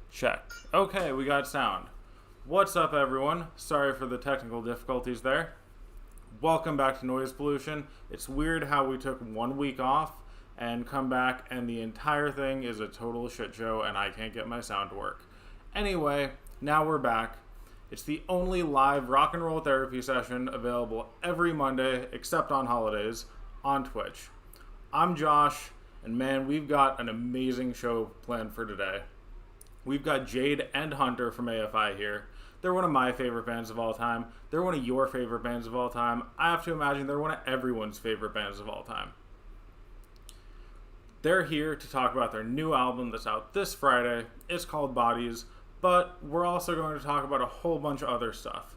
Check. Okay, we got sound. What's up, everyone? Sorry for the technical difficulties there. Welcome back to Noise Pollution. It's weird how we took 1 week off and come back and the entire thing is a total shit show and I can't get my sound to work. Anyway, now we're back. It's the only live rock and roll therapy session available every Monday, except on holidays, on Twitch. I'm Josh, and man, we've got an amazing show planned for today. We've got Jade and Hunter from AFI here. They're one of my favorite bands of all time. They're one of your favorite bands of all time. I have to imagine they're one of everyone's favorite bands of all time. They're here to talk about their new album that's out this Friday. It's called Bodies, but we're also going to talk about a whole bunch of other stuff.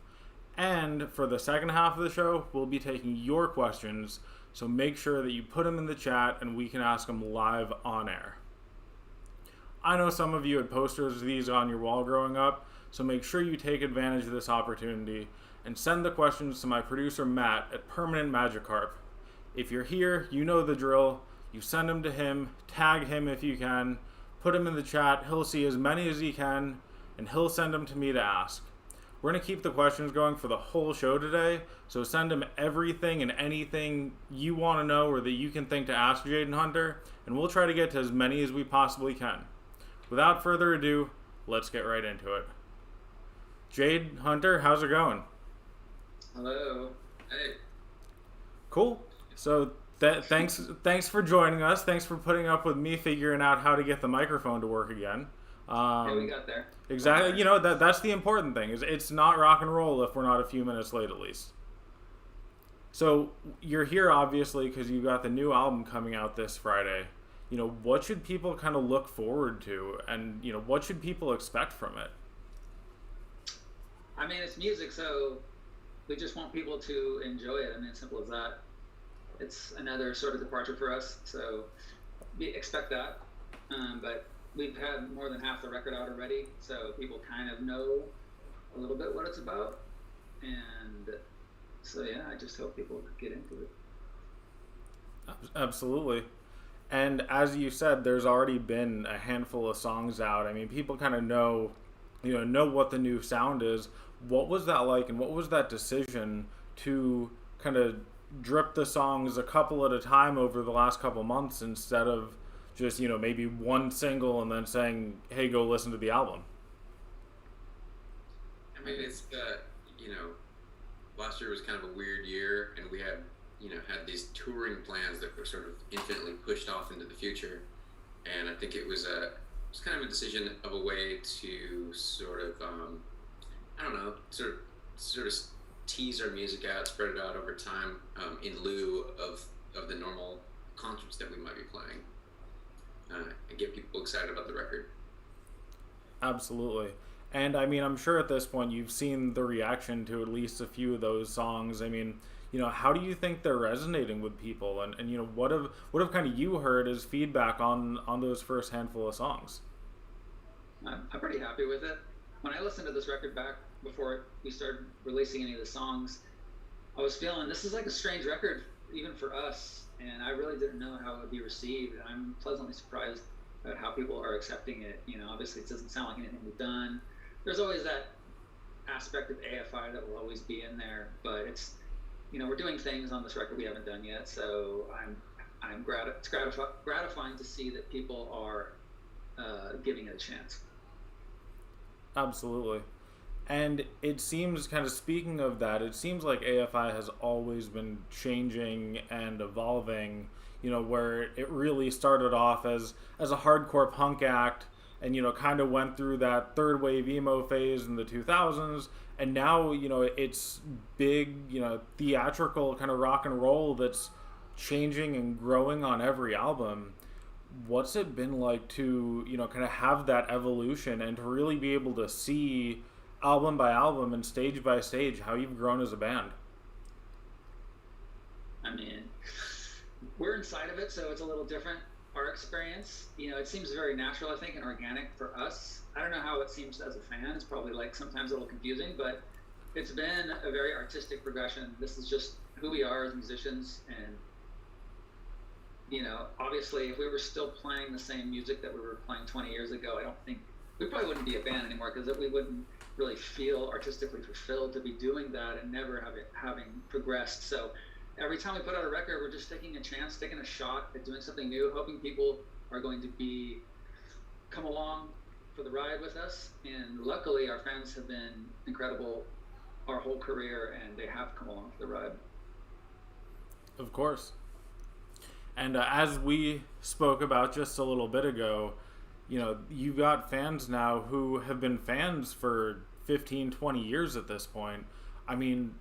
And for the second half of the show, we'll be taking your questions, so make sure that you put them in the chat and we can ask them live on air. I know some of you had posters of these on your wall growing up, so make sure you take advantage of this opportunity and send the questions to my producer Matt at Permanent Magikarp. If you're here, you know the drill. You send them to him, tag him if you can, put him in the chat. He'll see as many as he can, and he'll send them to me to ask. We're going to keep the questions going for the whole show today, so send him everything and anything you want to know or that you can think to ask Jade and Hunter, and we'll try to get to as many as we possibly can. Without further ado, let's get right into it. Jade, Hunter, how's it going? Hello. Hey. Cool. So thanks for joining us. Thanks for putting up with me figuring out how to get the microphone to work again. Yeah, we got there. Exactly. You know, that's the important thing. Is it's not rock and roll if we're not a few minutes late at least. So you're here obviously because you got the new album coming out this Friday. You know, what should people kind of look forward to, and you know, what should people expect from it? I mean, it's music, so we just want people to enjoy it. I mean, it's simple as that. It's another sort of departure for us, so we expect that. But we've had more than half the record out already, so people kind of know a little bit what it's about. And so, yeah, I just hope people get into it. Absolutely. And as you said, there's already been a handful of songs out. I mean, people kind of know what the new sound is. What was that like, and what was that decision to kind of drip the songs a couple at a time over the last couple months instead of just, you know, maybe one single and then saying, hey, go listen to the album? I mean, it's, last year was kind of a weird year, and we had these touring plans that were sort of infinitely pushed off into the future. And I think it was kind of a decision of a way to sort of, sort of tease our music out, spread it out over time, in lieu of the normal concerts that we might be playing, and get people excited about the record. Absolutely. And I mean, I'm sure at this point you've seen the reaction to at least a few of those songs. I mean, you know, how do you think they're resonating with people? And you know, what have kind of you heard as feedback on those first handful of songs? I'm pretty happy with it. When I listened to this record back before we started releasing any of the songs, I was feeling this is like a strange record, even for us, and I really didn't know how it would be received. And I'm pleasantly surprised at how people are accepting it. You know, obviously it doesn't sound like anything we've done. There's always that aspect of AFI that will always be in there, but it's, you know, we're doing things on this record we haven't done yet, so it's gratifying to see that people are giving it a chance. Absolutely. And it seems, kind of speaking of that, it seems like AFI has always been changing and evolving, you know, where it really started off as a hardcore punk act and, you know, kind of went through that third wave emo phase in the 2000s. And now, you know, it's big, you know, theatrical kind of rock and roll that's changing and growing on every album. What's it been like to, you know, kind of have that evolution and to really be able to see album by album and stage by stage how you've grown as a band? I mean, we're inside of it, so it's a little different. Our experience, you know, it seems very natural, I think, and organic for us. I don't know how it seems as a fan. It's probably like sometimes a little confusing, but it's been a very artistic progression. This is just who we are as musicians, and you know, obviously, if we were still playing the same music that we were playing 20 years ago, I don't think we probably wouldn't be a band anymore, because we wouldn't really feel artistically fulfilled to be doing that and never having progressed. So every time we put out a record, we're just taking a chance, taking a shot at doing something new, hoping people are going to come along for the ride with us. And luckily, our fans have been incredible our whole career, and they have come along for the ride. Of course. And as we spoke about just a little bit ago, you've got fans now who have been fans for 15, 20 years at this point. I mean,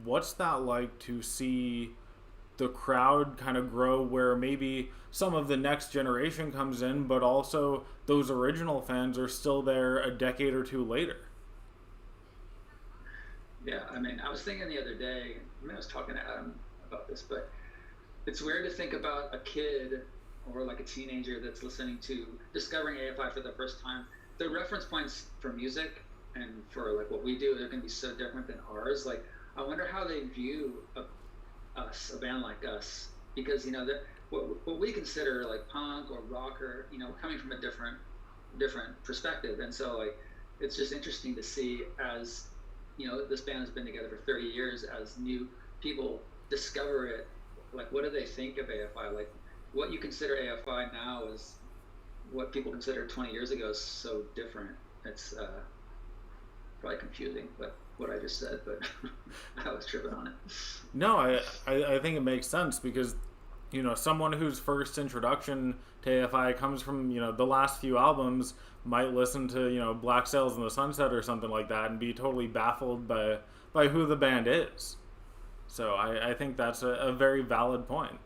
what's that like to see the crowd kind of grow, where maybe some of the next generation comes in, but also those original fans are still there a decade or two later? Yeah, I mean, I was thinking the other day, I was talking to Adam about this, but it's weird to think about a kid or like a teenager that's discovering AFI for the first time. The reference points for music and for like what we do, they're going to be so different than ours. Like, I wonder how they view a band like us, because what we consider like punk or rock, or coming from a different perspective. And so like, it's just interesting to see, as this band has been together for 30 years, as new people discover it, like, what do they think of AFI? Like, what you consider AFI now is what people considered 20 years ago is so different. It's probably confusing, but what I just said, but I was tripping on it. No, I think it makes sense, because someone whose first introduction to AFI comes from the last few albums might listen to Black Sails in the Sunset or something like that and be totally baffled by who the band is. So I think that's a very valid point.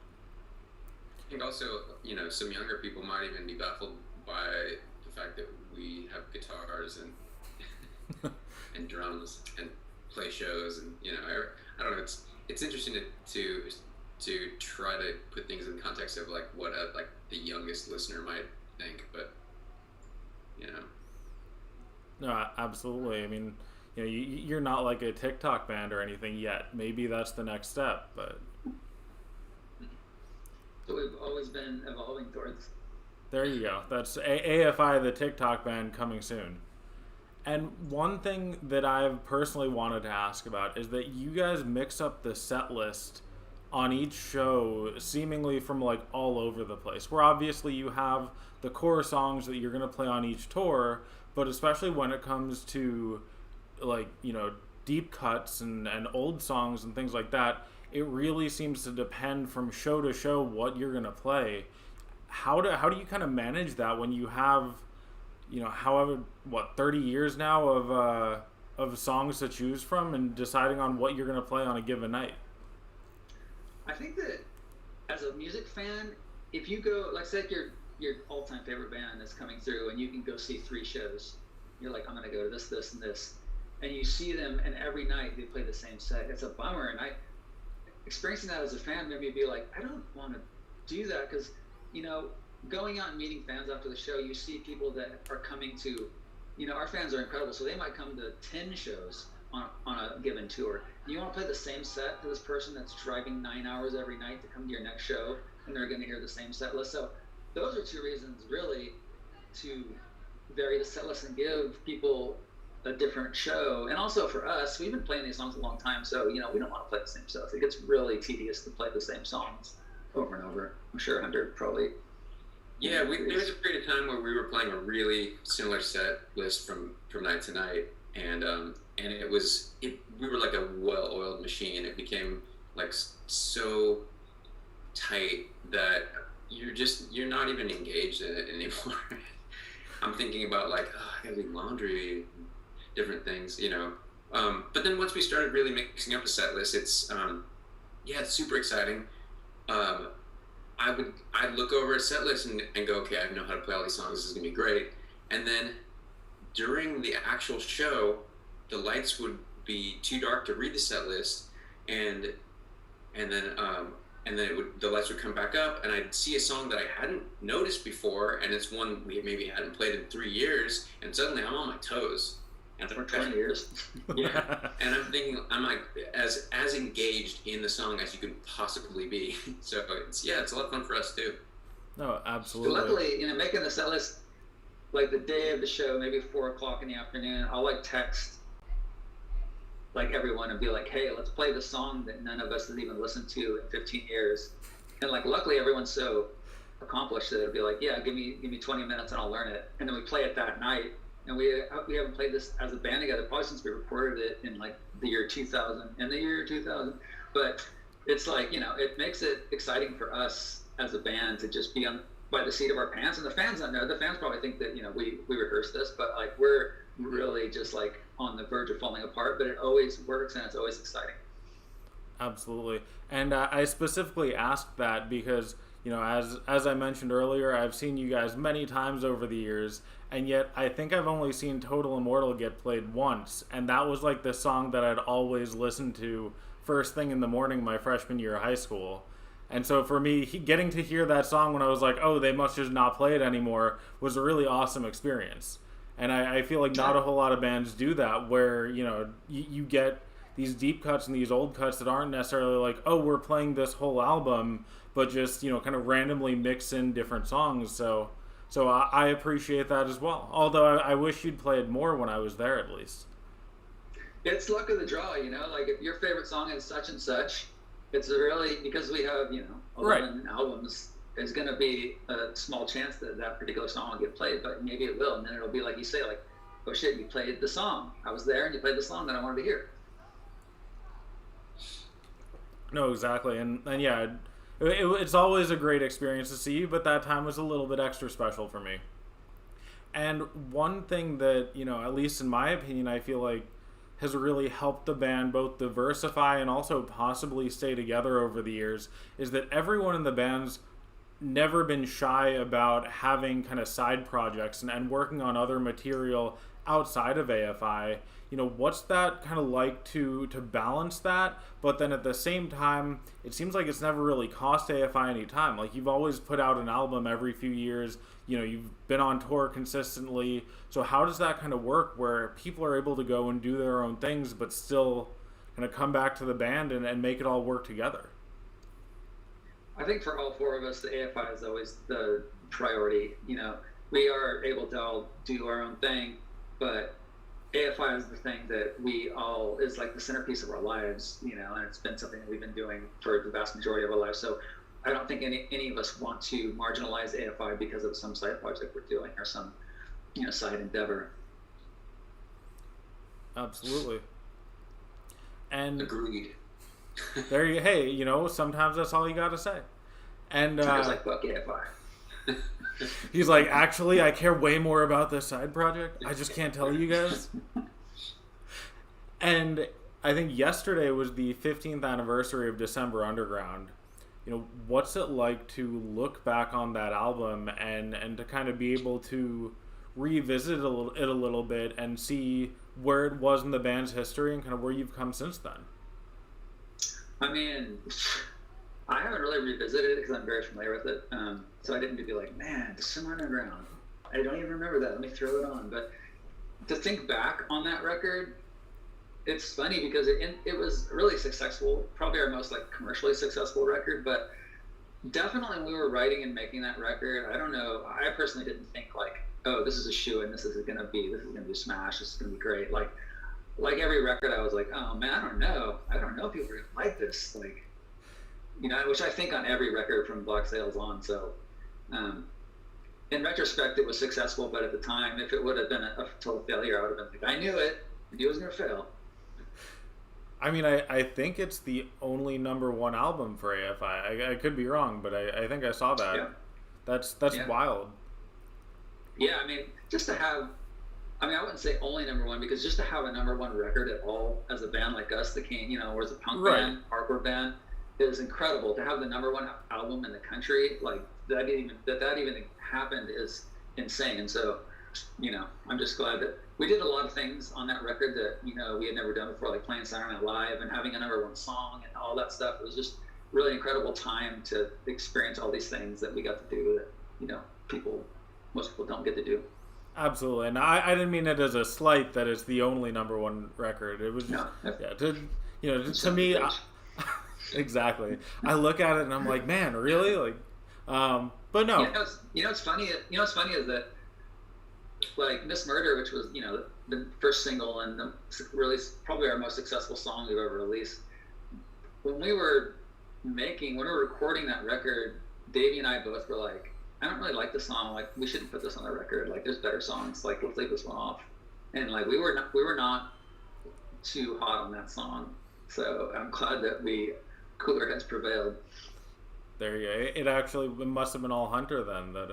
I think also, some younger people might even be baffled by the fact that we have guitars and and drums and play shows, and I don't know. It's interesting to try to put things in context of like what like the youngest listener might think, but No, absolutely. I mean, you're not like a TikTok band or anything yet. Maybe that's the next step, but So we've always been evolving towards. There you go. That's AFI, the TikTok band, coming soon. And one thing that I've personally wanted to ask about is that you guys mix up the set list on each show seemingly from like all over the place, where obviously you have the core songs that you're going to play on each tour, but especially when it comes to like, deep cuts and old songs and things like that, it really seems to depend from show to show what you're going to play. How do you kind of manage that when you have, however, 30 years now of songs to choose from, and deciding on what you're going to play on a given night? I think that as a music fan, if you go, like, say your all-time favorite band is coming through and you can go see 3 shows, you're like, I'm going to go to this, this, and this, and you see them, and every night they play the same set. It's a bummer, and experiencing that as a fan made me be like, I don't want to do that, because going out and meeting fans after the show, you see people that are coming to, our fans are incredible, so they might come to 10 shows on a given tour. You want to play the same set to this person that's driving 9 hours every night to come to your next show, and they're going to hear the same set list. So those are 2 reasons really to vary the set list and give people a different show. And also for us, we've been playing these songs a long time, so we don't want to play the same stuff. It gets really tedious to play the same songs over and over. I'm sure Hunter probably. Yeah, there was a period of time where we were playing a really similar set list from night to night, and we were like a well-oiled machine. It became like so tight that you're not even engaged in it anymore. I'm thinking about like, I gotta do laundry, different things, But then once we started really mixing up the set list, it's super exciting. I'd look over a set list and go, okay, I know how to play all these songs. This is gonna be great. And then during the actual show, the lights would be too dark to read the set list, and then the lights would come back up, and I'd see a song that I hadn't noticed before, and it's one we maybe hadn't played in 3 years, and suddenly I'm on my toes. And for 20 years. Yeah, and I'm thinking, I'm like as engaged in the song as you could possibly be. So it's a lot of fun for us too. No, absolutely. But luckily, making the set list, like the day of the show, maybe 4 o'clock in the afternoon, I'll like text like everyone and be like, hey, let's play the song that none of us has even listened to in 15 years. And like, luckily everyone's so accomplished that it'll be like, yeah, give me 20 minutes and I'll learn it. And then we play it that night. And we haven't played this as a band together probably since we recorded it in like the year 2000. But it's like, you know, it makes it exciting for us as a band to just be on by the seat of our pants. And the fans don't know. The fans probably think that, you know, we rehearsed this, but like we're really just like on the verge of falling apart. But it always works and it's always exciting. Absolutely. And I specifically asked that because, you know, as I mentioned earlier, I've seen you guys many times over the years, and yet I think I've only seen Total Immortal get played once, and that was like the song that I'd always listened to first thing in the morning my freshman year of high school. And so for me, getting to hear that song when I was like, oh, they must just not play it anymore, was a really awesome experience. And I feel like not a whole lot of bands do that, where, you know, you get these deep cuts and these old cuts that aren't necessarily like, oh, we're playing this whole album, but just, you know, kind of randomly mix in different songs. So I appreciate that as well. Although I wish you'd played more when I was there, at least. It's luck of the draw, you know. Like if your favorite song is such and such, it's really because we have, you know, 11 albums. There's going to be a small chance that that particular song will get played, but maybe it will, and then it'll be like you say, like, oh shit, you played the song. I was there, and you played the song that I wanted to hear. No, exactly, and yeah. It's always a great experience to see you, but that time was a little bit extra special for me. And one thing that, you know, at least in my opinion, I feel like has really helped the band both diversify and also possibly stay together over the years is that everyone in the band's never been shy about having kind of side projects and working on other material outside of AFI. You know, what's that kind of like to balance that? But then at the same time, it seems like it's never really cost AFI any time. Like, you've always put out an album every few years. You know, you've been on tour consistently. So how does that kind of work where people are able to go and do their own things but still kind of come back to the band and make it all work together? I think for all four of us, the AFI is always the priority. You know, we are able to all do our own thing, but AFI is the thing that we all is like the centerpiece of our lives, you know, and it's been something that we've been doing for the vast majority of our lives. So I don't think any of us want to marginalize AFI because of some side project we're doing or some, you know, side endeavor. Absolutely. And agreed. Hey, you know, sometimes that's all you got to say. And I was like, fuck AFI. He's like, actually, I care way more about this side project. I just can't tell you guys. And I think yesterday was the 15th anniversary of December Underground. You know, what's it like to look back on that album and to kind of be able to revisit it a little bit and see where it was in the band's history and kind of where you've come since then? I mean, I haven't really revisited it because I'm very familiar with it. So I didn't be like, man, December Underground. I don't even remember that. Let me throw it on. But to think back on that record, it's funny because it was really successful, probably our most like commercially successful record. But definitely when we were writing and making that record, I don't know. I personally didn't think like, oh, this is a shoe-in. This is gonna be a smash. This is gonna be great. Like every record, I was like, oh man, I don't know if people are gonna like this. Like, you know, which I think on every record from Black Sails on. So, in retrospect, it was successful, but at the time, if it would have been a total failure, I would have been like, I knew it. I knew it was going to fail. I mean, I think it's the only #1 album for AFI. I could be wrong, but I think I saw that. Yeah. That's wild. Yeah, I mean, just to have, I wouldn't say only #1 because just to have a #1 record at all as a band like us that came, you know, was a punk band, hardcore band, is incredible. To have the #1 album in the country, like that even happened is insane. And so, you know, I'm just glad that we did a lot of things on that record that, you know, we had never done before, like playing Saturday Night Live and having a #1 song and all that stuff. It was just really incredible time to experience all these things that we got to do that, you know, most people don't get to do. Absolutely, and I didn't mean it as a slight that it's the only #1 record. It was just, to me, exactly. I look at it and I'm like, man, really? Like, but no. You know, what's funny? You know, what's funny is that like Miss Murder, which was, the first single and really probably our most successful song we've ever released. When we were recording that record, Davey and I both were like, I don't really like the song. Like, we shouldn't put this on the record. Like, there's better songs. Like, let's leave this one off. And like, we were not too hot on that song. So I'm glad that cooler heads prevailed. There you go. It must have been all Hunter then that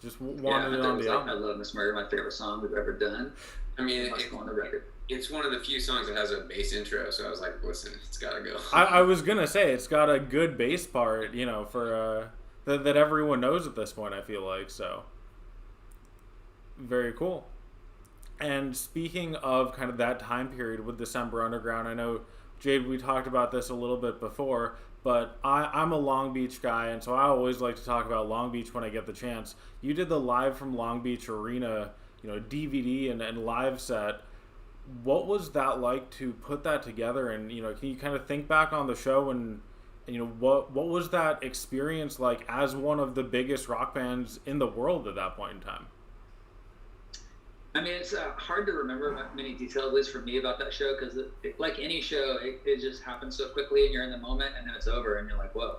just wanted it on the album. I love Miss Murder, my favorite song we've ever done. I mean, it must go on the record. It's one of the few songs that has a bass intro, so I was like, listen, it's gotta go. I was gonna say it's got a good bass part, for that everyone knows at this point. I feel like so. Very cool. And speaking of kind of that time period with December Underground, I know, Jade, we talked about this a little bit before, but I'm a Long Beach guy, and so I always like to talk about Long Beach when I get the chance. You did the Live from Long Beach Arena, DVD and live set. What was that like to put that together? And, can you kind of think back on the show and what was that experience like as one of the biggest rock bands in the world at that point in time? I mean, it's hard to remember many details, at least for me, about that show, because like any show, it just happens so quickly, and you're in the moment, and then it's over, and you're like, whoa,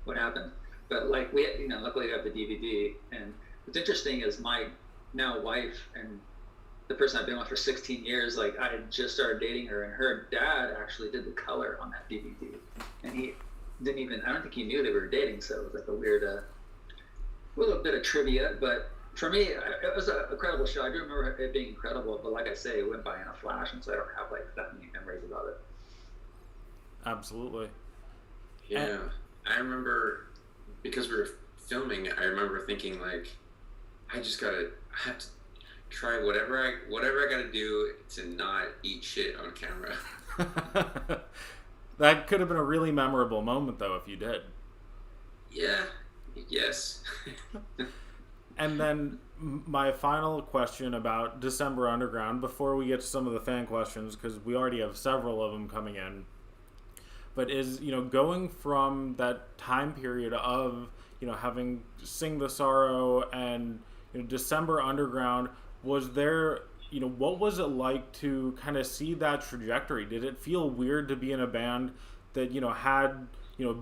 what happened? But like luckily we have the DVD, and what's interesting is my now wife and the person I've been with for 16 years, like I had just started dating her, and her dad actually did the color on that DVD, and he didn't even, I don't think he knew they were dating, so it was like a weird, little bit of trivia, but for me, it was an incredible show. I do remember it being incredible, but like I say, it went by in a flash, and so I don't have like that many memories about it. Absolutely. Yeah, I remember because we were filming. I remember thinking like, I have to try whatever I got to do to not eat shit on camera. That could have been a really memorable moment, though, if you did. Yeah. Yes. And then my final question about December Underground, before we get to some of the fan questions, because we already have several of them coming in, but is, going from that time period of, having Sing the Sorrow and, December Underground, was there, what was it like to kind of see that trajectory? Did it feel weird to be in a band that, had,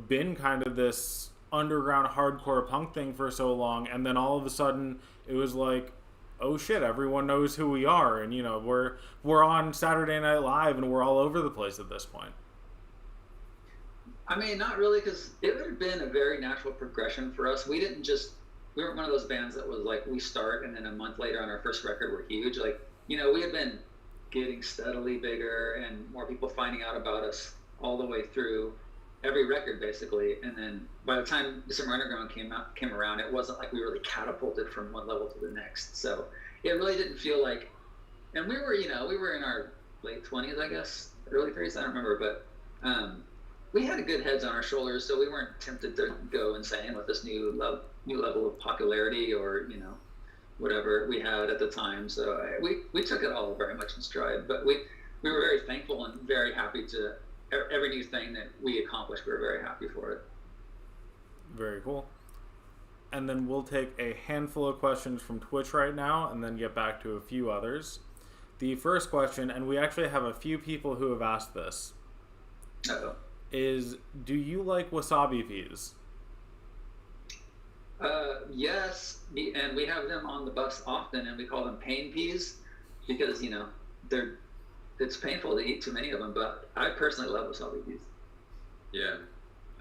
been kind of this underground hardcore punk thing for so long, and then all of a sudden it was like, oh shit, everyone knows who we are, and we're on Saturday Night Live and we're all over the place at this point? I mean, not really, because it would have been a very natural progression for us. We weren't one of those bands that was like, we start and then a month later on our first record we're huge. Like, we had been getting steadily bigger and more people finding out about us all the way through every record, basically. And then by the time December Underground came around, it wasn't like we really catapulted from one level to the next. So it really didn't feel like, and we were in our late 20s, I guess, early 30s, I don't remember, but we had good heads on our shoulders, so we weren't tempted to go insane with this new level of popularity or, whatever we had at the time. So we took it all very much in stride, but we were very thankful and very happy to every new thing that we accomplished. We were very happy for it. Very cool. And then we'll take a handful of questions from Twitch right now and then get back to a few others. The first question, and we actually have a few people who have asked this, is, do you like wasabi peas? Yes, and we have them on the bus often, and we call them pain peas because, it's painful to eat too many of them, but I personally love wasabi peas. Yeah,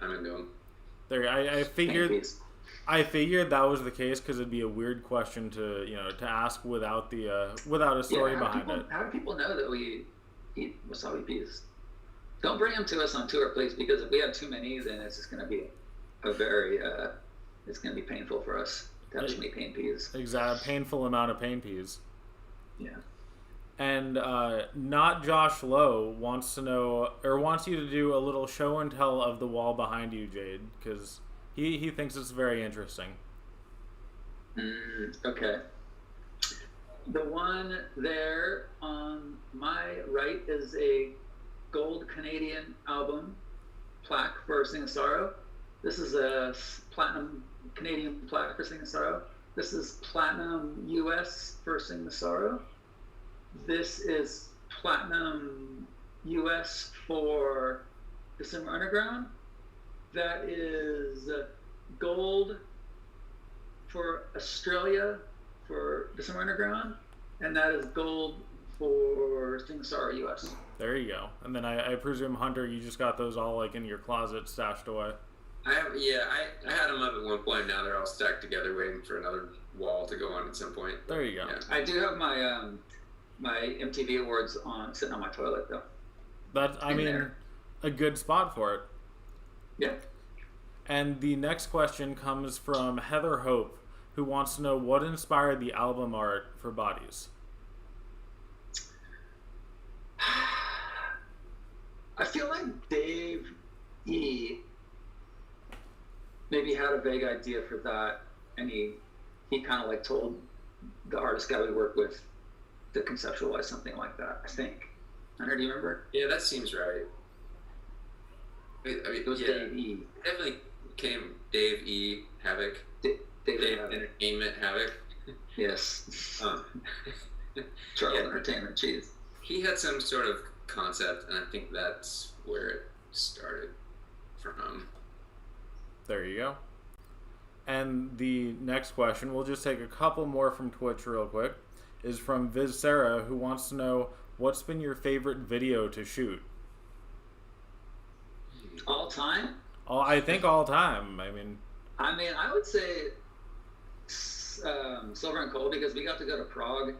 I'm into them. There, I figured that was the case because it'd be a weird question to ask without a story behind it. How do people know that we eat wasabi peas? Don't bring them to us on tour, please, because if we have too many, then it's just going to be it's going to be painful for us to have too many pain peas. Exactly, painful amount of pain peas. Yeah. And not Josh Lowe wants to know, or wants you to do a little show and tell of the wall behind you, Jade, because he thinks it's very interesting. Okay. The one there on my right is a gold Canadian album plaque for Sing of Sorrow. This is a platinum Canadian plaque for Sing of Sorrow. This is Platinum US for Sing the Sorrow. This is Platinum US for December Underground. That is Gold for Australia for December Underground. And that is Gold for Sing the Sorrow US. There you go. And then I presume, Hunter, you just got those all like in your closet stashed away. I had them up at one point. Now they're all stacked together, waiting for another wall to go on at some point. There you go. Yeah. I do have my my MTV awards sitting on my toilet though. That's a good spot for it. Yeah. And the next question comes from Heather Hope, who wants to know what inspired the album art for Bodies. I feel like Dave E. maybe had a vague idea for that, and he kind of like told the artist guy we work with to conceptualize something like that. I think. Hunter, do you remember? Yeah, that seems right. I mean, It was Dave E. Definitely came Dave E. Havoc. Dave Havoc. Entertainment Havoc. Yes. Yeah. Charles Entertainment. Cheese. He had some sort of concept, and I think that's where it started from. There you go. And the next question, we'll just take a couple more from Twitch real quick, is from Viz Sarah, who wants to know what's been your favorite video to shoot? All time? I think all time. I mean, I would say Silver and Coal, because we got to go to Prague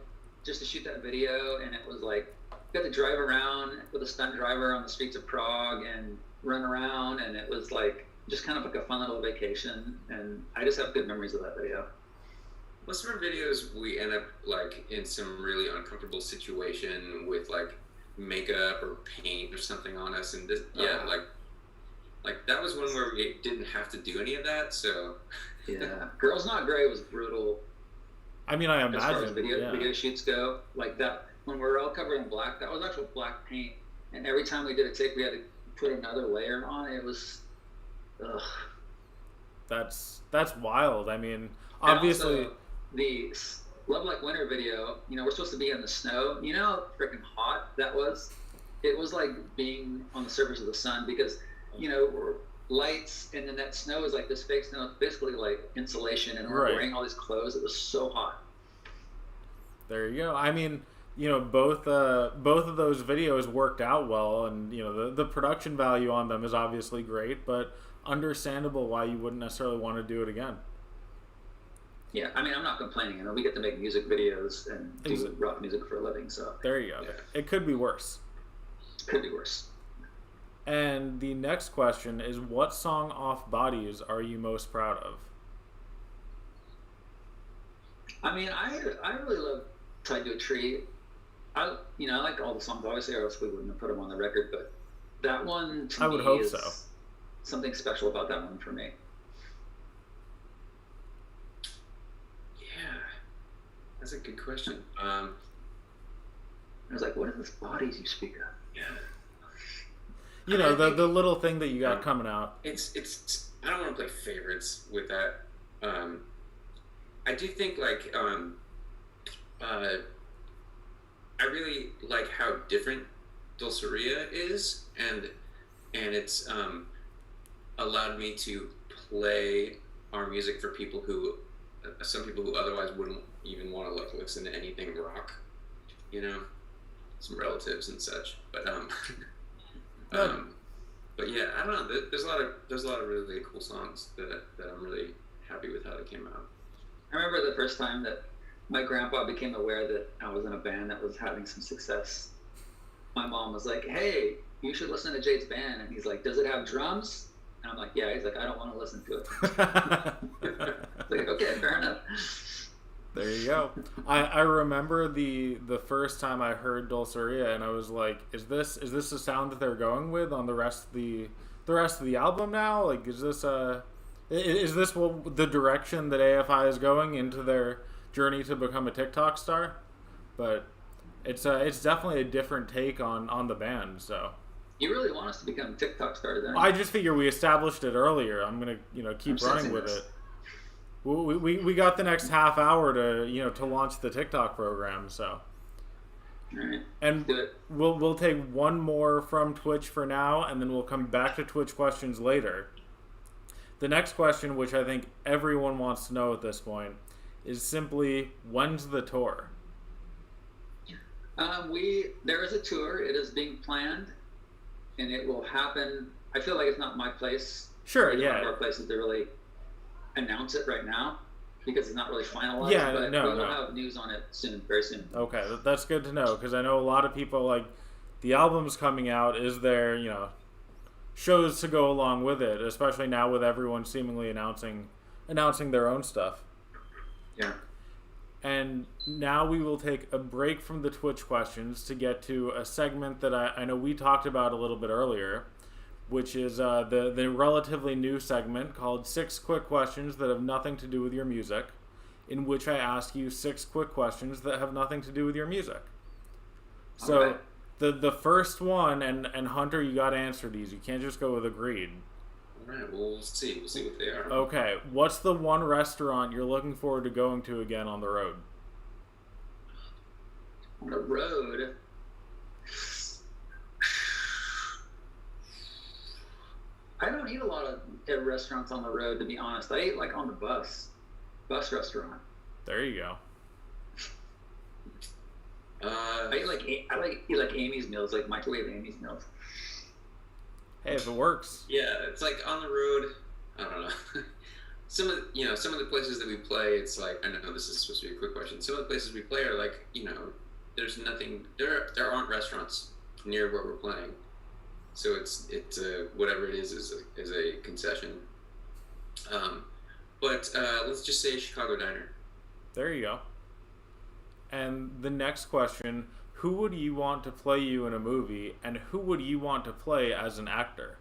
just to shoot that video, and it was like we got to drive around with a stunt driver on the streets of Prague and run around, and it was like just kind of like a fun little vacation, and I just have good memories of that video. Most of our videos, we end up like in some really uncomfortable situation with like makeup or paint or something on us, and this, like that was one where we didn't have to do any of that. So yeah, Girls Not Grey was brutal. I mean, I imagine as far as video shoots go, like that when we were all covered in black, that was actual black paint, and every time we did a take, we had to put another layer on. It was, ugh. That's wild. I mean, obviously. The Love Like Winter video, we're supposed to be in the snow. You know how freaking hot that was? It was like being on the surface of the sun because, we're lights, and then that snow is like this fake snow. It's basically like insulation, and we're wearing all these clothes. It was so hot. There you go. I mean, both of those videos worked out well, and the production value on them is obviously great, but understandable why you wouldn't necessarily want to do it again. Yeah, I mean, I'm not complaining. We get to make music videos and do rock music for a living, so. There you go. Yeah. It could be worse. Could be worse. And the next question is, what song off Bodies are you most proud of? I mean, I really love Tied to a Tree. I like all the songs, obviously, or else we wouldn't have put them on the record, but that one, to me, I would hope so. Something special about that one for me. That's a good question. I was like, what are those bodies you speak of? Yeah. The little thing that you got coming out. It's I don't want to play favorites with that. I do think like I really like how different Dulceria is, and it's allowed me to play our music for people who some people who otherwise wouldn't even want to like listen to anything rock, some relatives and such. But but yeah, I don't know. There's a lot of really cool songs that I'm really happy with how they came out. I remember the first time that my grandpa became aware that I was in a band that was having some success. My mom was like, "Hey, you should listen to Jade's band," and he's like, "Does it have drums?" And I'm like, "Yeah." He's like, "I don't want to listen to it." Like, okay, fair enough. There you go. I remember the first time I heard Dulceria, and I was like, "Is this the sound that they're going with on the rest of the album now? Like, is this what the direction that AFI is going into their journey to become a TikTok star?" But it's definitely a different take on the band. So. You really want us to become TikTok stars, then? I just figure we established it earlier. I'm gonna keep running with it. We got the next half hour to launch the TikTok program, so. All right. And we'll take one more from Twitch for now, and then we'll come back to Twitch questions later. The next question, which I think everyone wants to know at this point, is simply, when's the tour? There is a tour. It is being planned, and it will happen. I feel like it's not my place. Sure, it's yeah. one of our places to really announce it right now because it's not really finalized. Yeah, but no. we'll have news on it soon, very soon. Okay, that's good to know because I know a lot of people like the album's coming out. Is there shows to go along with it, especially now with everyone seemingly announcing their own stuff. Yeah. And now we will take a break from the Twitch questions to get to a segment that I know we talked about a little bit earlier, which is the relatively new segment called 6 Quick Questions That Have Nothing to Do with Your Music, in which I ask you 6 quick questions that have nothing to do with your music. So okay. the first one, and Hunter, you got to answer these. You can't just go with agreed. All right, well, we'll see. We'll see what they are. Okay, what's the one restaurant you're looking forward to going to again on the road? On the road? I don't eat a lot of restaurants on the road, to be honest. I eat like on the bus restaurant. There you go. I eat like Amy's meals, like microwave Amy's meals. Hey, if it works. Yeah, it's like on the road. I don't know. Some of the places that we play, it's like, I know this is supposed to be a quick question. Some of the places we play are like, there's nothing. There aren't restaurants near where we're playing, so it's whatever it is a concession. But let's just say Chicago diner. There you go. And the next question, who would you want to play you in a movie, and who would you want to play as an actor?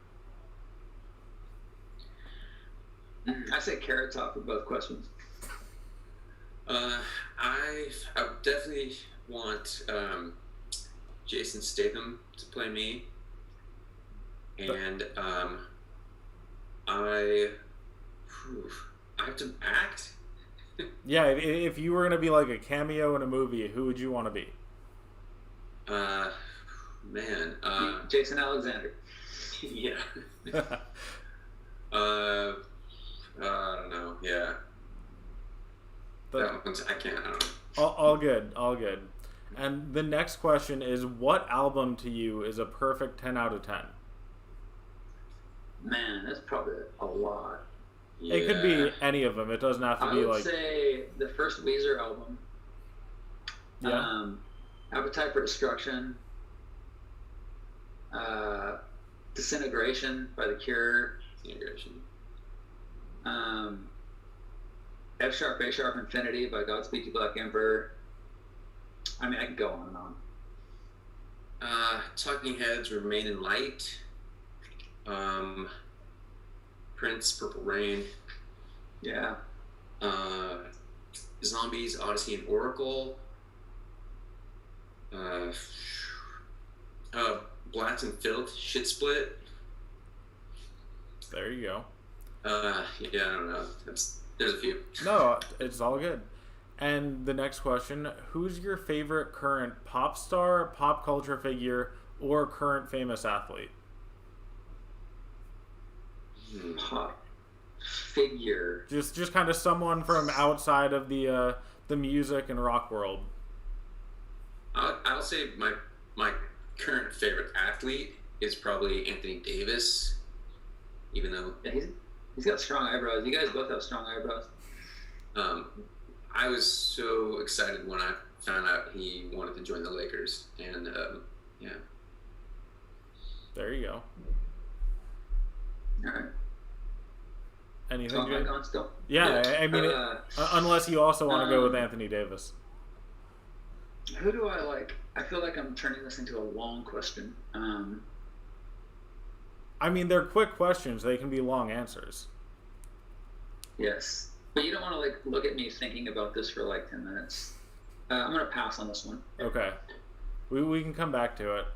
I say Carrot Top for both questions. I definitely want Jason Statham to play me, and I have to act. Yeah, if you were going to be like a cameo in a movie, who would you want to be? Man. Jason Alexander. Yeah. I don't know. Yeah. That one's, I don't know. All good. And the next question is, what album to you is a perfect 10 out of 10? Man, that's probably a lot. Yeah. It could be any of them. It doesn't have to be like... I would say the first Weezer album. Yeah. Appetite for Destruction. Disintegration by The Cure. Disintegration. F Sharp, A Sharp, Infinity by Godspeed You Black Emperor. I mean, I could go on and on. Talking Heads, Remain in Light. Prince, Purple Rain. Yeah. Zombies, Odyssey and Oracle. Blats and Filth, Shit Split. There you go. Yeah, I don't know. There's a few. No, it's all good. And the next question, who's your favorite current pop star, pop culture figure, or current famous athlete? Pop figure. Just kind of someone from outside of the music and rock world. I'll say my current favorite athlete is probably Anthony Davis, even though he's got strong eyebrows. You guys both have strong eyebrows. I was so excited when I found out he wanted to join the Lakers, and yeah. There you go. All right. Anything good? On still? Yeah, I mean, unless you also want to go with Anthony Davis. Who do I like? I feel like I'm turning this into a long question. I mean, they're quick questions. They can be long answers. Yes. But you don't want to look at me thinking about this for 10 minutes. I'm going to pass on this one. Okay. We can come back to it.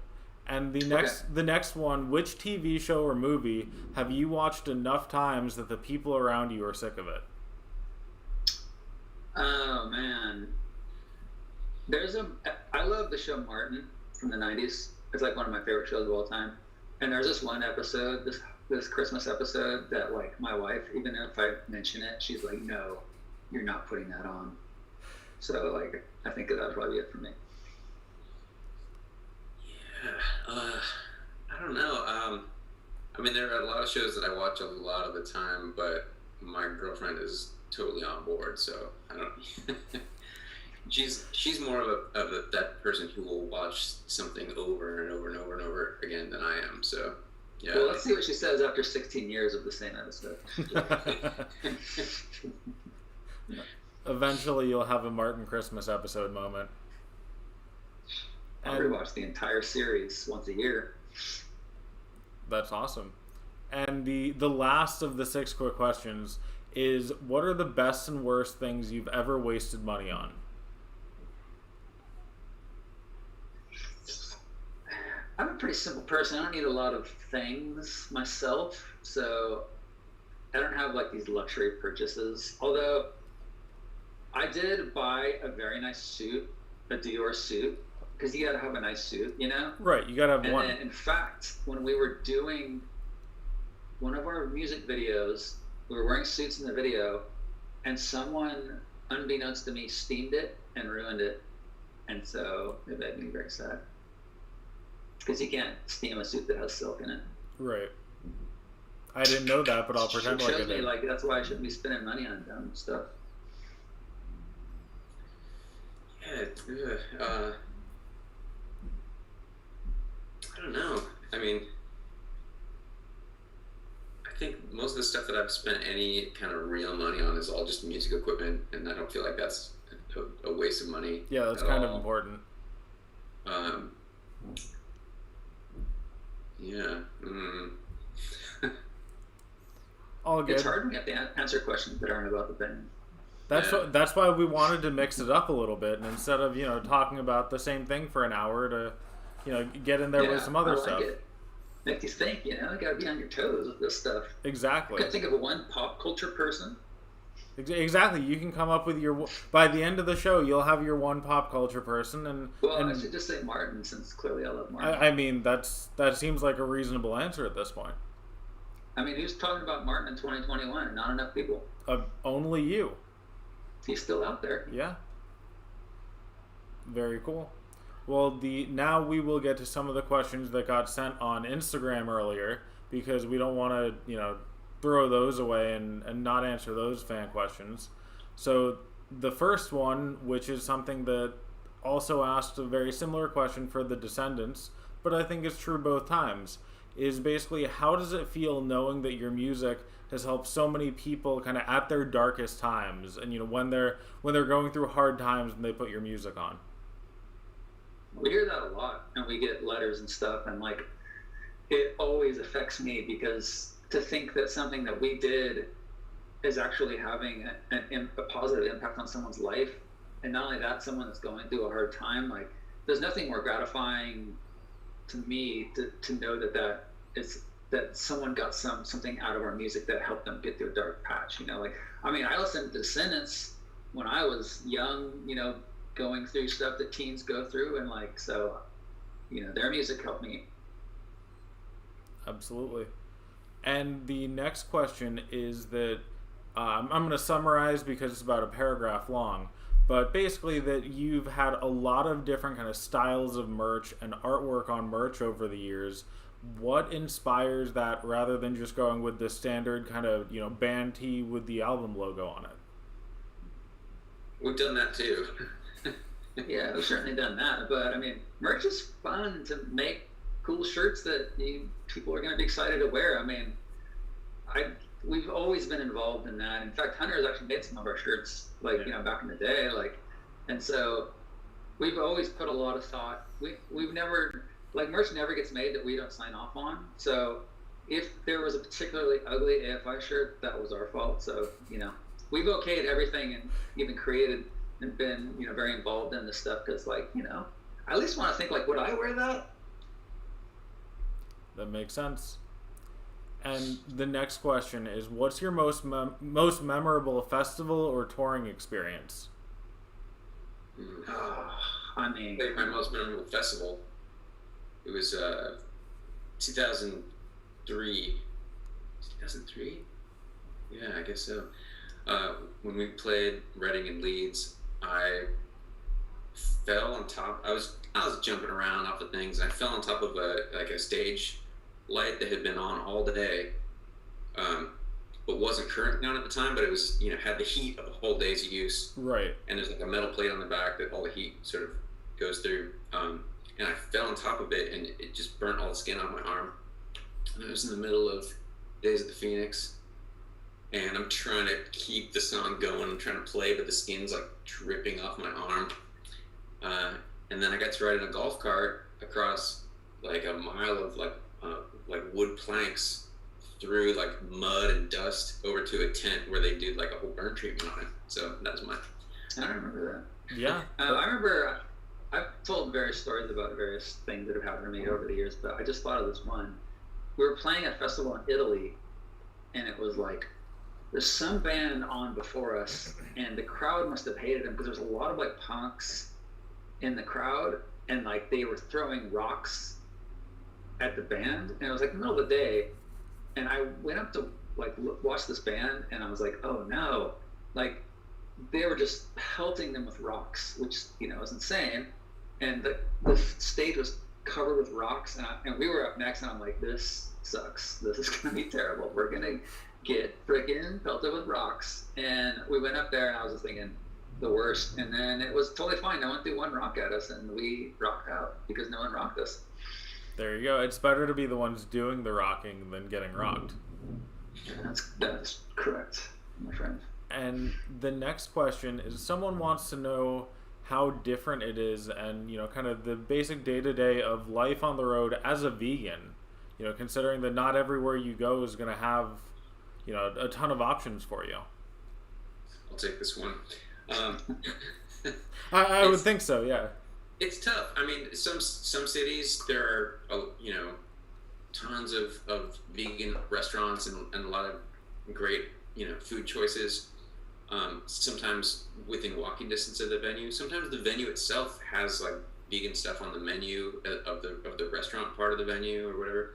And the next one, which TV show or movie have you watched enough times that the people around you are sick of it? Oh man, I love the show Martin from the '90s. It's like one of my favorite shows of all time. And there's this one episode, this Christmas episode that like my wife, even if I mention it, she's like, "No, you're not putting that on." So like, I think that would probably be it for me. Yeah, I don't know. I mean, there are a lot of shows that I watch a lot of the time, but my girlfriend is totally on board. So I don't. She's more of that person who will watch something over and over and over and over again than I am. So yeah. Well, let's see what she says after 16 years of the same episode. Eventually, you'll have a Martin Christmas episode moment. I'll rewatch the entire series once a year. That's awesome. And the last of the 6 quick questions is, what are the best and worst things you've ever wasted money on? I'm a pretty simple person. I don't need a lot of things myself, so I don't have like these luxury purchases. Although I did buy a very nice suit, a Dior suit, because you gotta have a nice suit, you know? Right, you gotta have one. And in fact, when we were doing one of our music videos, we were wearing suits in the video, and someone, unbeknownst to me, steamed it and ruined it. And so it made me very sad. Because you can't steam a suit that has silk in it. Right. I didn't know that, but I'll pretend like I did. Like, that's why I shouldn't be spending money on dumb stuff. Yeah, I don't know. I mean, I think most of the stuff that I've spent any kind of real money on is all just music equipment, and I don't feel like that's a waste of money. Yeah, that's kind of important. Yeah. All good. It's hard when you have to answer questions that aren't about the band. That's why we wanted to mix it up a little bit, and instead of talking about the same thing for an hour, to get in there with some other stuff. It. Make you think. You got to be on your toes with this stuff. Exactly. I could think of one pop culture person. Exactly. You can come up with by the end of the show, you'll have your one pop culture person, and I should just say Martin, since clearly I love Martin. I mean, that seems like a reasonable answer at this point. I mean, who's talking about Martin in 2021? Not enough people. Only you. He's still out there. Yeah. Very cool. Well, now we will get to some of the questions that got sent on Instagram earlier, because we don't want to, throw those away and not answer those fan questions. So the first one, which is something that also asked a very similar question for the Descendants, but I think it's true both times, is basically, how does it feel knowing that your music has helped so many people kind of at their darkest times, and when they're going through hard times and they put your music on? We hear that a lot, and we get letters and stuff, and like, it always affects me, because to think that something that we did is actually having a positive impact on someone's life, and not only that, someone that's going through a hard time, like, there's nothing more gratifying to me to know that someone got something out of our music that helped them get through a dark patch. Like, I mean, I listened to Descendants when I was young, going through stuff that teens go through, and like, so their music helped me. Absolutely. And the next question is that I'm going to summarize because it's about a paragraph long, but basically that you've had a lot of different kind of styles of merch and artwork on merch over the years. What inspires that, rather than just going with the standard kind of band tee with the album logo on it? We've done that too. Yeah, we've certainly done that, but I mean, merch is fun to make. Cool shirts that people are going to be excited to wear. I mean, we've always been involved in that. In fact, Hunter has actually made some of our shirts, like back in the day, like, and so we've always put a lot of thought. We've never, like, merch never gets made that we don't sign off on. So if there was a particularly ugly AFI shirt, that was our fault. So we've okayed everything and even created and been very involved in this stuff, because like I at least want to think, like, would I wear that? That makes sense. And the next question is, what's your most memorable festival or touring experience? I mean, My most memorable festival. It was 2003. 2003? Yeah, I guess so. When we played Reading and Leeds, I fell on top. I was jumping around off of things. I fell on top of a stage light that had been on all day, but wasn't currently on at the time. But it was, had the heat of a whole day's use. Right. And there's like a metal plate on the back that all the heat sort of goes through. And I fell on top of it, and it just burnt all the skin off my arm. And I was in the middle of Days at the Phoenix, and I'm trying to keep the song going. I'm trying to play, but the skin's like dripping off my arm. And then I got to ride in a golf cart across like a mile of like wood planks through like mud and dust over to a tent where they did like a whole burn treatment on it. So that was mine. I remember that. Yeah. I remember I've told various stories about various things that have happened to me over the years, but I just thought of this one. We were playing a festival in Italy, and it was like, there's some band on before us, and the crowd must have hated them because there's a lot of like punks in the crowd, and like they were throwing rocks at the band, and it was like the middle of the day, and I went up to like watch this band, and I was like, oh no, like they were just pelting them with rocks, which was insane, and the stage was covered with rocks, and we were up next, and I'm like, this sucks, this is gonna be terrible, we're gonna get freaking pelted with rocks. And we went up there, and I was just thinking the worst, and then it was totally fine. No one threw one rock at us, and we rocked out because no one rocked us. There you go. It's better to be the ones doing the rocking than getting rocked. That's correct, my friend. And the next question is, someone wants to know how different it is, and kind of the basic day-to-day of life on the road as a vegan, considering that not everywhere you go is going to have a ton of options for you. I'll take this one. I would think so, yeah. It's tough. I mean, some cities there are tons of vegan restaurants and a lot of great food choices. Sometimes within walking distance of the venue. Sometimes the venue itself has like vegan stuff on the menu of the restaurant part of the venue or whatever.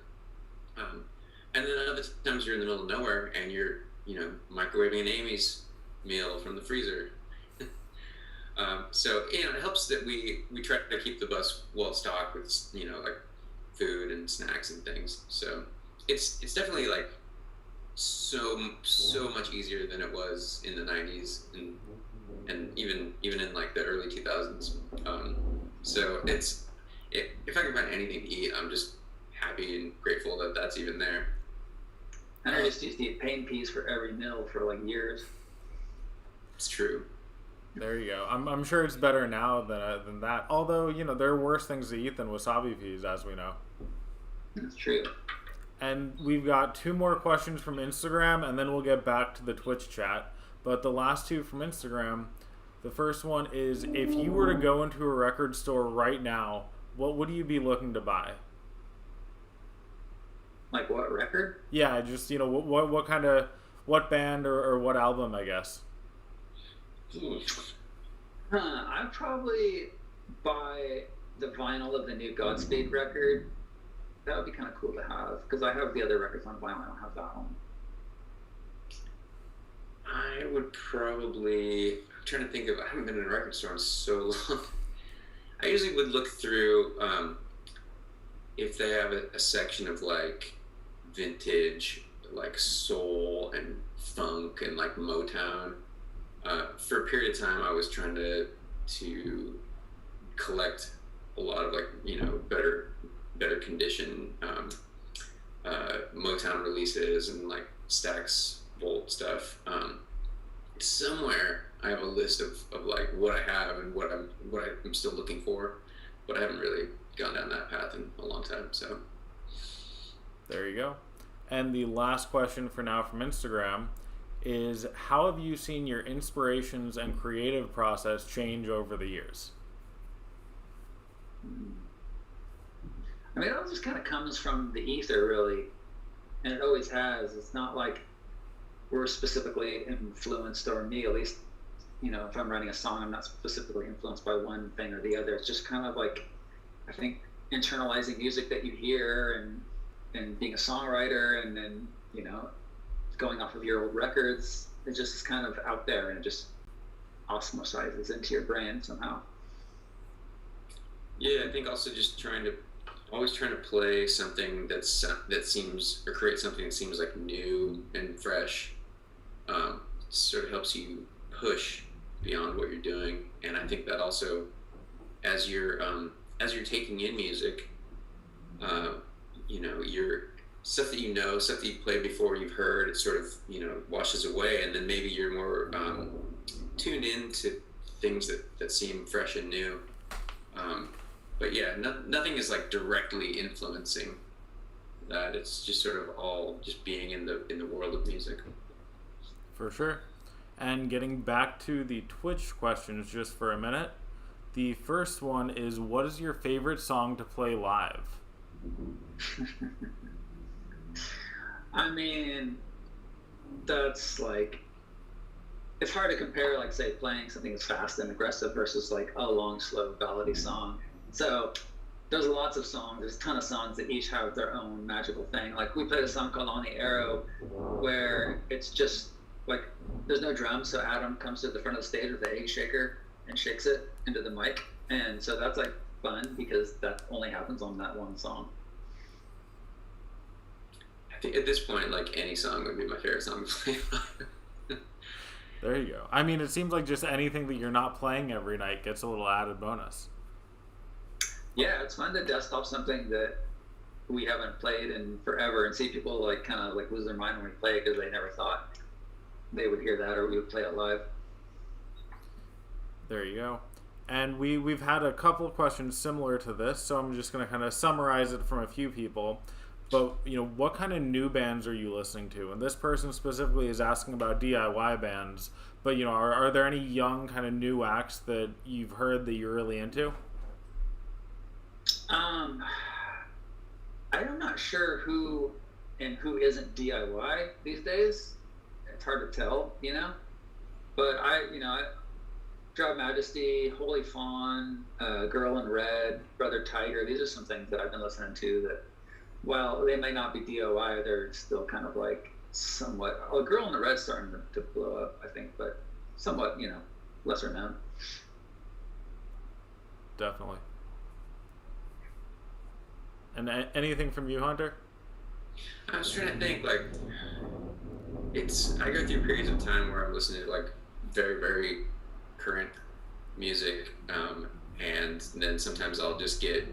And then other times you're in the middle of nowhere and you're microwaving an Amy's meal from the freezer. So it helps that we try to keep the bus well stocked with like food and snacks and things. So it's definitely like so much easier than it was in the 90s and even in like the early 2000s. So if I can find anything to eat, I'm just happy and grateful that that's even there. And I just used to eat pain peas for every meal for like years. It's true. There you go. I'm sure it's better now than that. Although there are worse things to eat than wasabi peas, as we know. That's true. And we've got 2 more questions from Instagram, and then we'll get back to the Twitch chat. But the last 2 from Instagram, the first one is, if you were to go into a record store right now, what would you be looking to buy? Like what record? Yeah, just what kind of, what band or what album, I guess. I'd probably buy the vinyl of the new Godspeed record. That would be kind of cool to have, because I have the other records on vinyl. I don't have that one. I would probably, I'm trying to think of, I haven't been in a record store in so long. I usually would look through if they have a section of like vintage, like soul and funk and like Motown. For a period of time, I was trying to collect a lot of like better condition Motown releases and like Stax Volt stuff. Somewhere I have a list of like what I have and what I'm still looking for, but I haven't really gone down that path in a long time. So there you go. And the last question for now from Instagram is, how have you seen your inspirations and creative process change over the years? I mean, it all just kind of comes from the ether, really. and it always has. It's not like we're specifically influenced, or me at least, if I'm writing a song, I'm not specifically influenced by one thing or the other. It's just kind of like, I think, internalizing music that you hear, and being a songwriter, and then, going off of your old records. It just is kind of out there, and it just osmosizes into your brain somehow. Yeah, I think also just always trying to play something that seems, or create something that seems like new and fresh, sort of helps you push beyond what you're doing. And I think that also, as you're taking in music, your stuff that stuff that you played before, you've heard, it sort of washes away, and then maybe you're more tuned in to things that seem fresh and new. But yeah, nothing is like directly influencing that. It's just sort of all just being in the world of music. For sure. And getting back to the Twitch questions just for a minute. The first one is, what is your favorite song to play live? I mean, that's like, it's hard to compare, like, say, playing something that's fast and aggressive versus like a long, slow, ballady song. So there's lots of songs. There's a ton of songs that each have their own magical thing. Like, we played a song called On the Arrow, where it's just like, there's no drums, so Adam comes to the front of the stage with the egg shaker and shakes it into the mic. And so that's like fun, because that only happens on that one song. I think at this point, like, any song would be my favorite song to play live. There you go. I mean, it seems like just anything that you're not playing every night gets a little added bonus. Yeah, it's fun to dust off something that we haven't played in forever, and see people like kind of like lose their mind when we play it, because they never thought they would hear that or we would play it live. There you go. And we've had a couple of questions similar to this, so I'm just going to kind of summarize it from a few people. But, what kind of new bands are you listening to? And this person specifically is asking about DIY bands. But, are there any young kind of new acts that you've heard that you're really into? I'm not sure who and who isn't DIY these days. It's hard to tell, But I Drought Majesty, Holy Fawn, Girl in Red, Brother Tiger. These are some things that I've been listening to that, while they may not be DIY, they're still kind of like somewhat. Oh, Girl in the Red's starting to blow up, I think, but somewhat, lesser known. Definitely. And anything from you, Hunter? I was trying to think, like, I go through periods of time where I'm listening to, like, very, very current music, and then sometimes I'll just get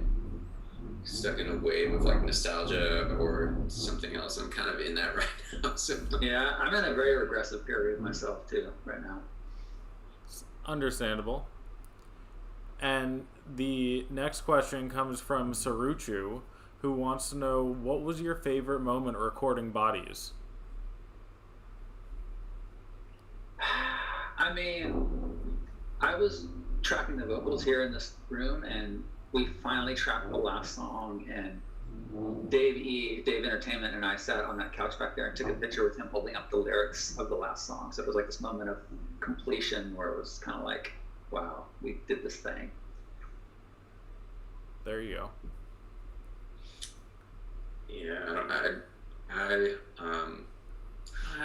stuck in a wave of, like, nostalgia or something else. I'm kind of in that right now. So. Yeah, I'm in a very regressive period myself, too, right now. Understandable. And the next question comes from Saruchu, who wants to know, what was your favorite moment recording Bodies? I mean, I was tracking the vocals here in this room, and we finally tracked the last song, and Dave Entertainment and I sat on that couch back there and took a picture with him holding up the lyrics of the last song. So it was like this moment of completion where it was kind of like, wow, we did this thing. There you go. Yeah, I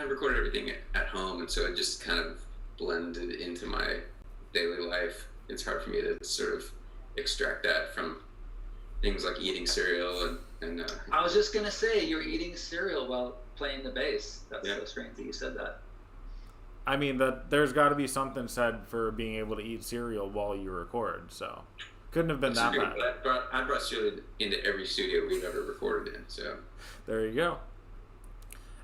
recorded everything at home, and so it just kind of blended into my daily life. It's hard for me to sort of extract that from things like eating cereal and I was just gonna say, you're eating cereal while playing the bass. That's so strange that you said that. I mean, there's got to be something said for being able to eat cereal while you record, so couldn't have been that bad. I brought cereal into every studio we've ever recorded in, so there you go.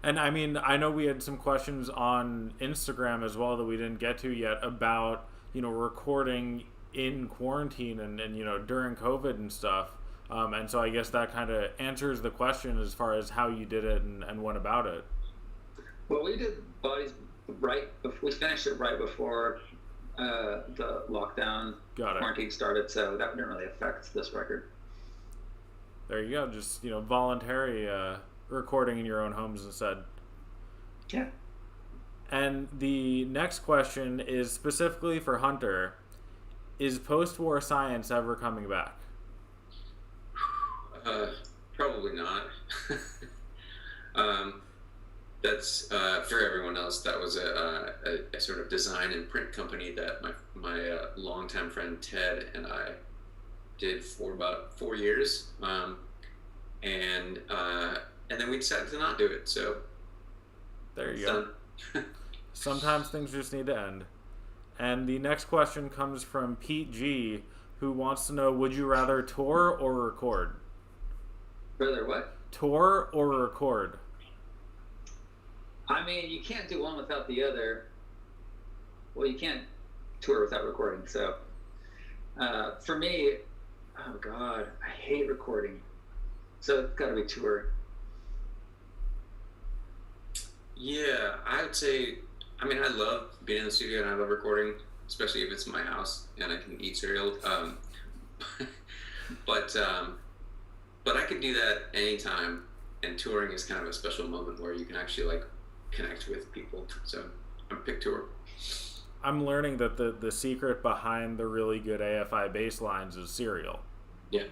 And I mean, I know we had some questions on Instagram as well that we didn't get to yet about, recording in quarantine and during COVID and stuff. And so I guess that kind of answers the question as far as how you did it and went about it. Well, we did Bodies we finished it right before the lockdown quarantine started, so that didn't really affect this record. There you go. Just, voluntary recording in your own homes instead. Yeah. And the next question is specifically for Hunter. Is post-war science ever coming back? Probably not. That's for everyone else. That was a sort of design and print company that my longtime friend Ted and I did for about 4 years, and then we decided to not do it. So there you go. Sometimes things just need to end. And the next question comes from Pete G, who wants to know: would you rather tour or record? Rather what? Tour or record? I mean, you can't do one without the other. Well, you can't tour without recording. So, for me, oh God, I hate recording. So it's got to be tour. Yeah, I would say. I mean, I love being in the studio and I love recording, especially if it's my house and I can eat cereal. But I could do that anytime. And touring is kind of a special moment where you can actually like connect with people. So I'm pick tour. I'm learning that the secret behind the really good AFI bass lines is cereal. Yeah.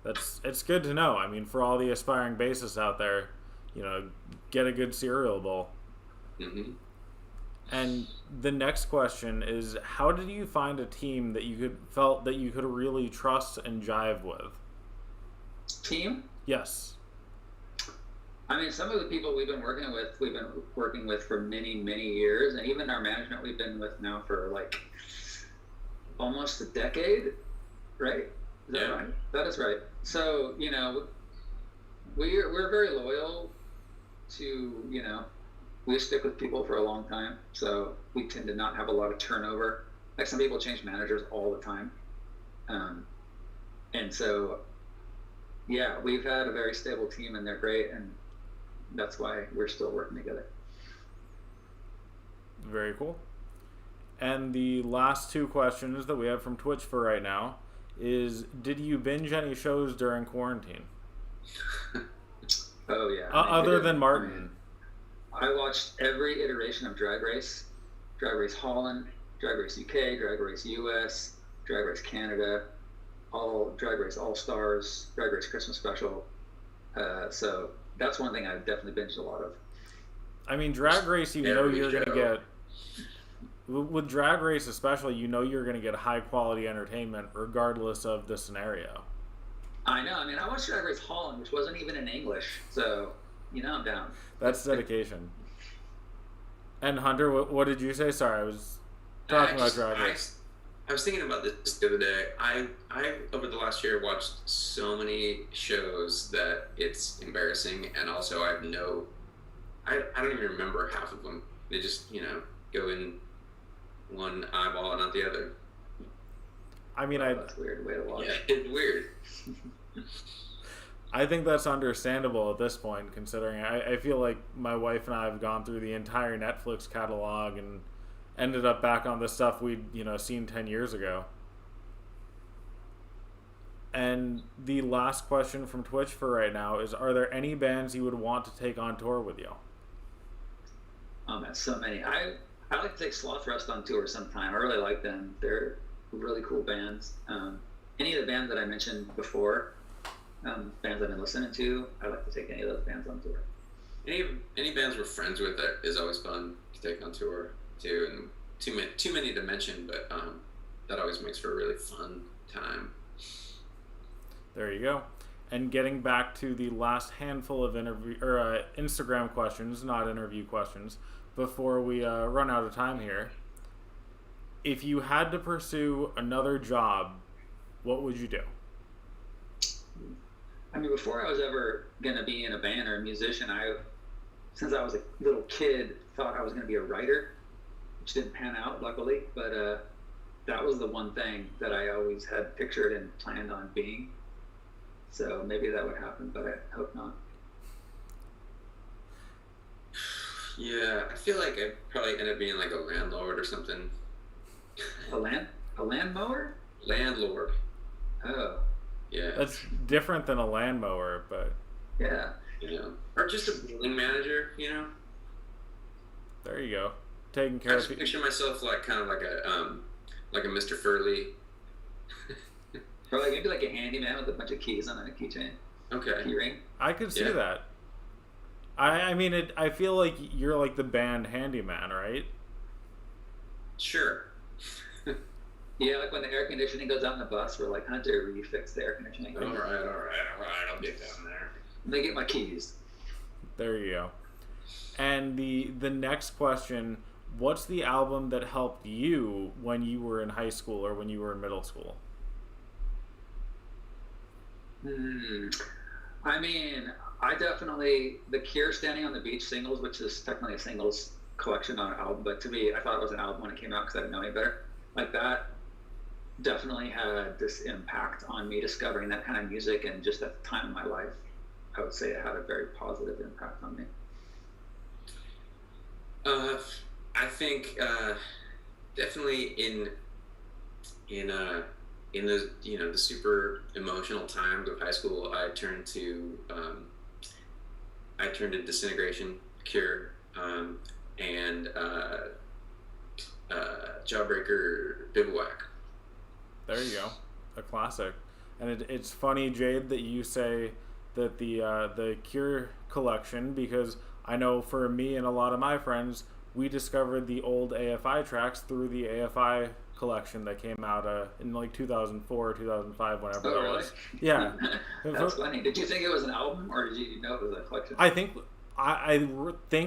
It's good to know. I mean, for all the aspiring bassists out there, get a good cereal bowl. Mm-hmm. And the next question is: how did you find a team that you felt that you could really trust and jive with? Team? Yes. I mean, some of the people we've been working with for many, many years, and even our management we've been with now for like almost a decade, right? Is that right? That is right. So, we're very loyal to, we stick with people for a long time. So we tend to not have a lot of turnover. Like some people change managers all the time. And so, yeah, we've had a very stable team and they're great. And that's why we're still working together. Very cool. And the last two questions that we have from Twitch for right now is: did you binge any shows during quarantine? Oh, yeah. Other than Martin. I watched every iteration of Drag Race Holland, Drag Race UK, Drag Race US, Drag Race Canada, Drag Race All Stars, Drag Race Christmas Special. So that's one thing I've definitely binged a lot of. I mean, Drag Race, you're going to get... With Drag Race especially, you're going to get high quality entertainment regardless of the scenario. I know. I mean, I watched Drag Race Holland, which wasn't even in English. So, I'm down. That's dedication. And Hunter, what did you say? Sorry, I was talking about Drag Race. I was thinking about this the other day. I over the last year watched so many shows that it's embarrassing, and also I don't even remember half of them. They just go in one eyeball and not the other. I mean, that's a weird way to watch. Yeah, it's weird. I think that's understandable at this point, considering I feel like my wife and I have gone through the entire Netflix catalog and ended up back on the stuff we'd seen 10 years ago. And the last question from Twitch for right now is: are there any bands you would want to take on tour with you? Oh man, so many. I like to take Sloth Rust on tour sometime. I really like them. They're really cool bands. Any of the bands that I mentioned before, bands I've been listening to, I like to take any of those bands on tour. Any bands we're friends with that is always fun to take on tour too, and too many to mention, but that always makes for a really fun time. There you go. And getting back to the last handful of Instagram questions, not interview questions, before we run out of time here. If you had to pursue another job, what would you do? I mean, before I was ever going to be in a band or a musician, since I was a little kid, thought I was going to be a writer, which didn't pan out, luckily. But that was the one thing that I always had pictured and planned on being. So maybe that would happen, but I hope not. Yeah, I feel like I'd probably end up being like a landlord or something. A land mower? Landlord. Oh. Yeah. That's different than a land mower, but... Yeah. or just a building manager, There you go. Taking I care of just picture myself kind of like a Mr. Furley. Or maybe like a handyman with a bunch of keys on a keychain. Okay. Key ring. I could see that. I mean, I feel like you're like the band handyman, right? Sure. Yeah, like when the air conditioning goes out in the bus, we're like, Hunter, will you fix the air conditioning? All right. I'll get down there. Let me get my keys. There you go. And the next question, what's the album that helped you when you were in high school or when you were in middle school? I mean, I definitely, The Cure Standing on the Beach singles, which is technically a singles collection on an album, but to me, I thought it was an album when it came out because I didn't know any better. Like that definitely had this impact on me discovering that kind of music, and just at the time in my life, I would say it had a very positive impact on me. I think definitely in those the super emotional times of high school, I turned to Disintegration, Cure, and Jawbreaker, Bivouac. There you go, a classic. And it's funny, Jade, that you say that the Cure collection, because I know for me and a lot of my friends, we discovered the old AFI tracks through the AFI collection that came out in like 2004 or 2005, whenever that really? was. Yeah. That's funny. Did you think it was an album, or did you know it was a collection? I think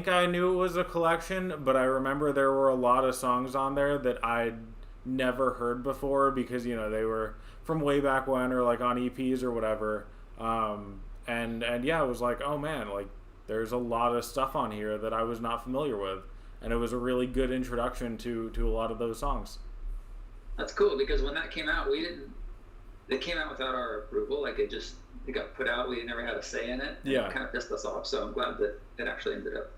I knew it was a collection, but I remember there were a lot of songs on there that I'd never heard before because they were from way back when, or like on EPs or whatever. And yeah, it was like, oh man, like there's a lot of stuff on here that I was not familiar with, and it was a really good introduction to a lot of those songs. That's cool, because when that came out, it came out without our approval. Like it got put out. We never had a say in it. And Yeah. It kind of pissed us off. So I'm glad that it actually ended up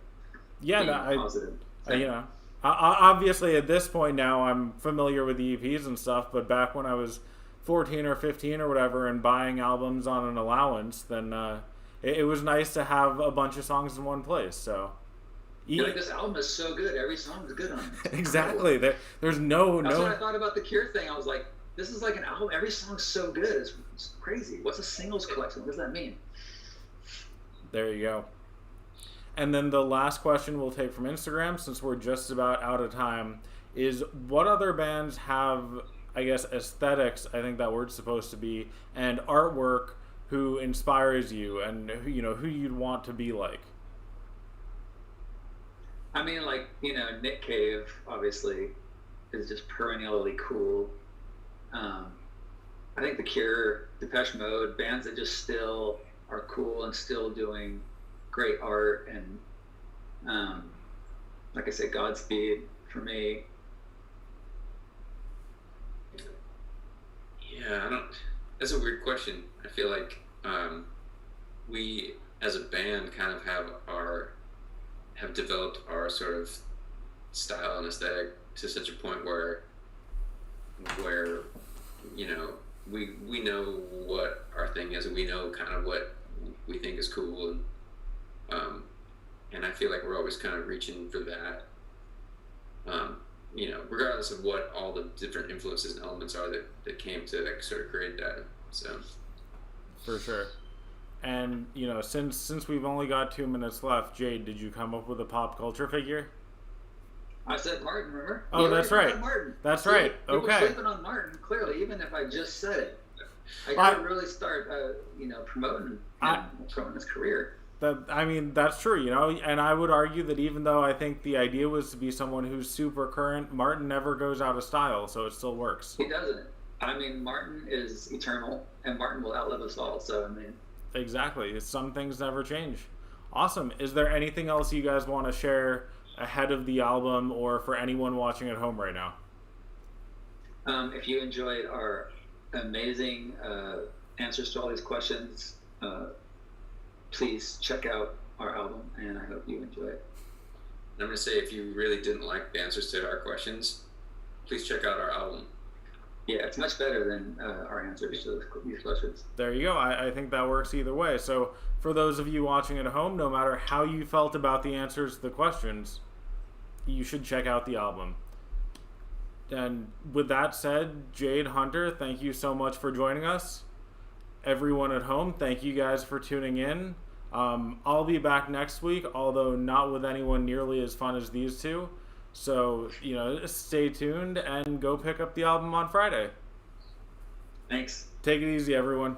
Yeah, being positive. Obviously at this point now I'm familiar with the EPs and stuff, but back when I was 14 or 15 or whatever and buying albums on an allowance, then it was nice to have a bunch of songs in one place. So like, this album is so good. Every song is good on it. Exactly. There's no. That's what I thought about the Cure thing. I was like, this is like an album. Every song's so good. It's crazy. What's a singles collection? What does that mean? There you go. And then the last question we'll take from Instagram, since we're just about out of time, is what other bands have, I guess, aesthetics, I think that word's supposed to be, and artwork who inspires you and who you'd want to be like? I mean, like, Nick Cave, obviously, is just perennially cool. I think The Cure, Depeche Mode, bands that just still are cool and still doing great art. And, like I said, Godspeed for me. Yeah, that's a weird question. I feel like we, as a band, kind of have developed our sort of style and aesthetic to such a point where we know what our thing is, and we know kind of what we think is cool, and I feel like we're always kind of reaching for that, regardless of what all the different influences and elements are that came to sort of create that. So for sure. And since we've only got 2 minutes left, Jade, did you come up with a pop culture figure? I said Martin, remember? Oh, that's right. Martin. That's right. People Okay. sleeping on Martin, clearly, even if I just said it. I gotta really start, promoting his career. That's true, and I would argue that even though I think the idea was to be someone who's super current, Martin never goes out of style, so it still works. He doesn't. Martin is eternal, and Martin will outlive us all, so, Exactly. Some things never change. Awesome. Is there anything else you guys want to share ahead of the album or for anyone watching at home right now? If you enjoyed our amazing answers to all these questions, please check out our album, and I hope you enjoy it. I'm going to say, if you really didn't like the answers to our questions, please check out our album. Yeah, it's much better than our answers to these questions. There you go. I think that works either way. So for those of you watching at home, no matter how you felt about the answers to the questions, you should check out the album. And with that said, Jade, Hunter, thank you so much for joining us. Everyone at home, thank you guys for tuning in. I'll be back next week, although not with anyone nearly as fun as these two. So, stay tuned and go pick up the album on Friday. Thanks. Take it easy, everyone.